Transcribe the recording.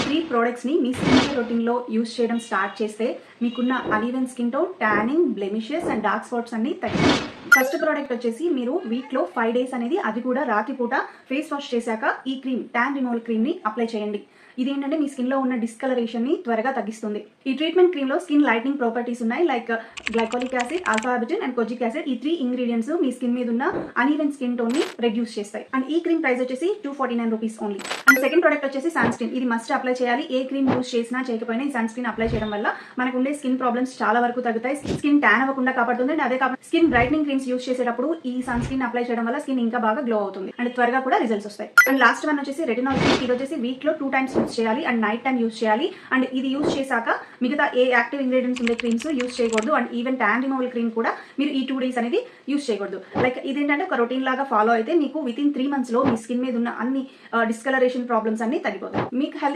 3 ప్రోడక్ట్స్ని మీ skin care రొటీన్లో use చేయడం start చేస్తే మీకున్న uneven skin tone, tanning, blemishes and dark spots అన్ని తగ్గుతాయి. ఫస్ట్ ప్రోడక్ట్ వచ్చేసి మీరు వీక్లో 5 days అనేది అది కూడా రాత్రిపూట ఫేస్ వాష్ చేశాక ఈ క్రీమ్ ట్యాన్ రిమూవల్ క్రీమ్ని అప్లై చేయండి. ఇదేంటంటే మీ స్కిన్లో ఉన్న డిస్కలరేషన్ని త్వరగా తగ్గిస్తుంది. ఈ ట్రీట్మెంట్ క్రీమ్లో స్కిన్ లైట్నింగ్ ప్రాపర్టీస్ ఉన్నాయి. Like glycolic acid, alpha arbutin and kojic acid. ఈ 3 ఇంగ్రీడియంట్స్ మీ స్కిన్ మీద ఉన్న అన్ఈవెన్ స్కిన్ టోన్ని రెడ్యూస్ చేస్తాయి. అండ్ ఈ క్రీమ్ ప్రైస్ వచ్చేసి 249 rupees only. And second product వచ్చేసి సన్ స్క్రీన్. ఇది మస్ట్ అప్లై చేయాలి. ఏ క్రీమ్ యూస్ చేసినా చేయకపోయినా ఈ సన్ స్క్రీన్ అప్లై చేయడం వల్ల మనకు ఉండే స్కిన్ ప్రాబ్లమ్స్ చాలా వరకు తగ్గుతాయి. స్కిన్ ట్యాన్ అవ్వకుండా కాపాడుతుంది. అండ్ అదే కాకుండా స్కిన్ బ్రైట్నింగ్ క్రీమ్స్ యూస్ చేసేటప్పుడు ఈ సన్ స్క్రీన్ అప్లై చేయడం వల్ల స్కిన్ ఇంకా బాగా గ్లో అవుతుంది అండ్ త్వరగా కూడా రిజల్ట్స్ వస్తాయి. అండ్ లాస్ట్ వన్ వచ్చేసి రెటినాల్ క్రీమ్. ఇది వచ్చేసి వీక్లో 2 times యూస్ చేయాలి అండ్ నైట్ టైం యూస్ చేయాలి. అండ్ ఇది యూస్ చేశాక మిగతా ఏ యాక్టివ్ ఇంగ్రీడియంట్స్ ఉండే క్రీమ్స్ యూస్ చేయకూడదు. And even tan removal cream కూడా మీరు ఈ 2 days అనేది యూస్ చేయకూడదు. లైక్ ఇదేంటంటే ఒక రొటీన్ లాగా ఫాలో అయితే మీకు విత్ ఇన్ 3 months లో మీ స్కిన్ మీద ఉన్న అన్ని డిస్కలరేషన్ ప్రాబ్లమ్స్ అన్ని తగ్గిపోతాయి. మీకు హెల్త్